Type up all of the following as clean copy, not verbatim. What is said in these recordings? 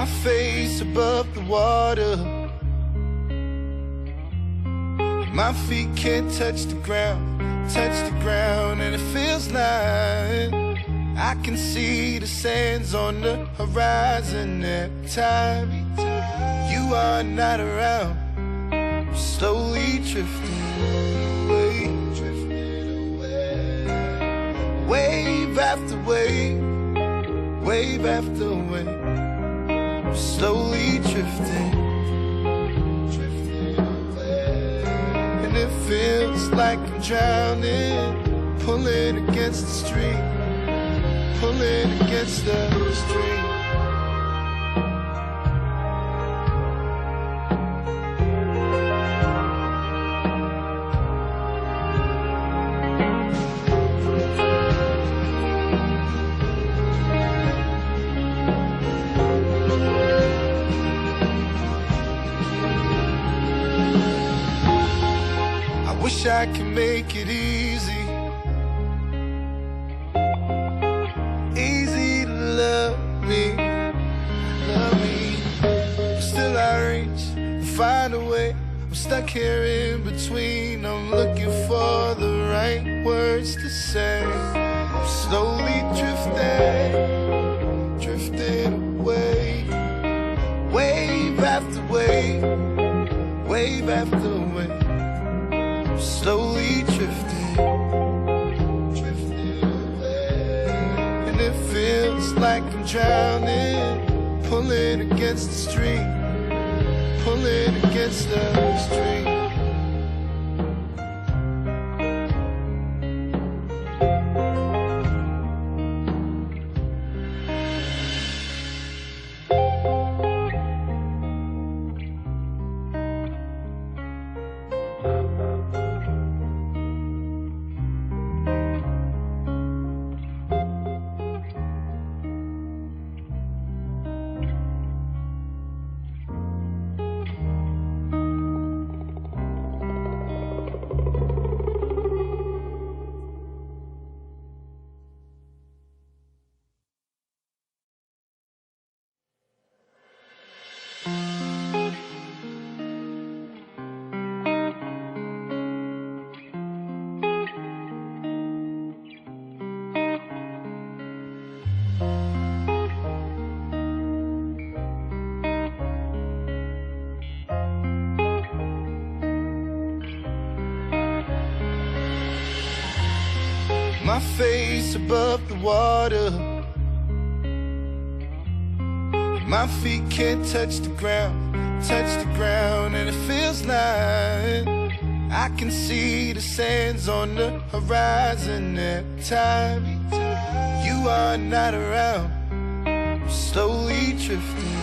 My face above the water, my feet can't touch the ground, and it feels like I can see the sands on the horizon every time you are not around. I'm slowly drifting away, wave after wave, wave after wave. I'm slowly drifting, and it feels like I'm drowning, pulling against the stream, pulling against the stream. Wish I could make it easy, easy to love me, but still I reach and find a way. I'm stuck here in between, I'm looking for the right words to say. I'm slowly drifting, drifting away, wave after wave, wave after wave. Slowly drifting, drifting away, and it feels like I'm drowning, pulling against the stream, pulling against the stream. My face above the water, my feet can't touch the ground, and it feels like I can see the sands on the horizon every time you are not around. I'm slowly drifting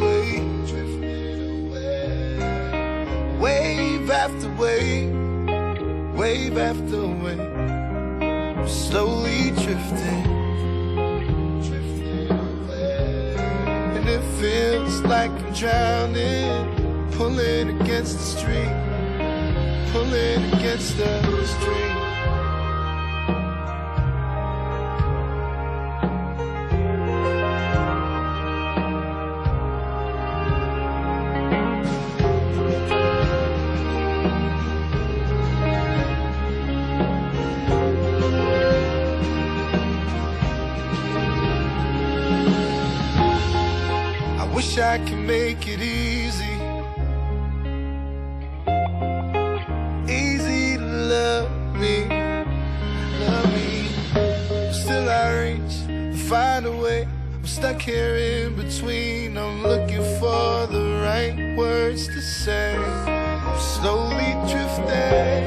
away, wave after wave, wave after wave. I'm slowly drifting, drifting away, and it feels like I'm drowning, pulling against the stream, pulling against the stream. Wish I could make it easy, easy to love me, but still I reach and find a way. I'm stuck here in between, I'm looking for the right words to say. I'm slowly drifting,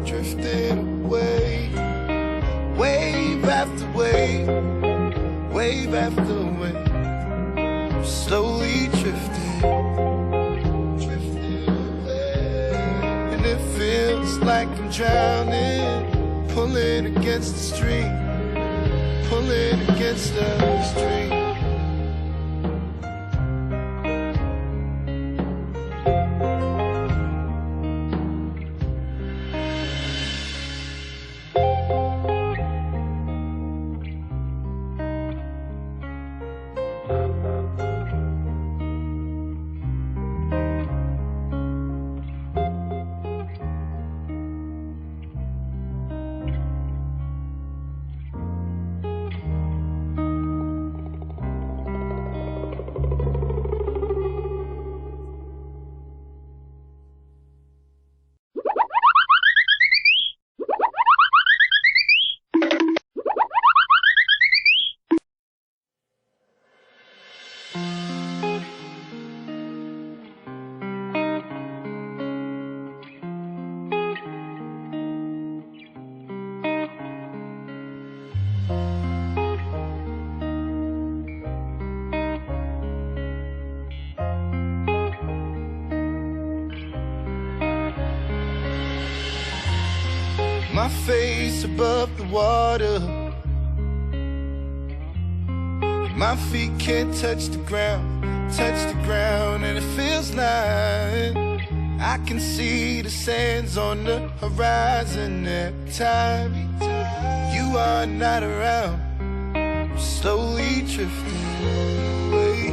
drifting away, wave after wave, wave after wave. Slowly drifting, drifting away, and it feels like I'm drowning, pulling against the stream, pulling against the stream. my face above the water. My feet can't touch the ground, and it feels like I can see the sands on the horizon. Every time you are not around, I'm slowly drifting away,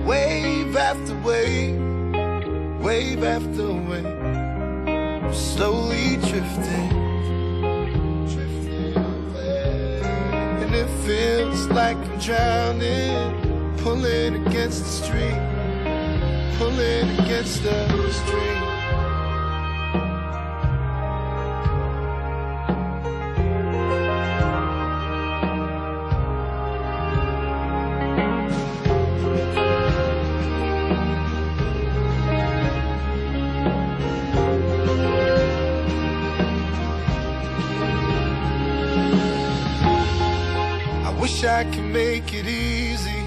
wave after wave, wave after wave. I'm slowly drifting, and it feels like I'm drowning, pulling against the stream, pulling against the stream. I wish I could make it easy,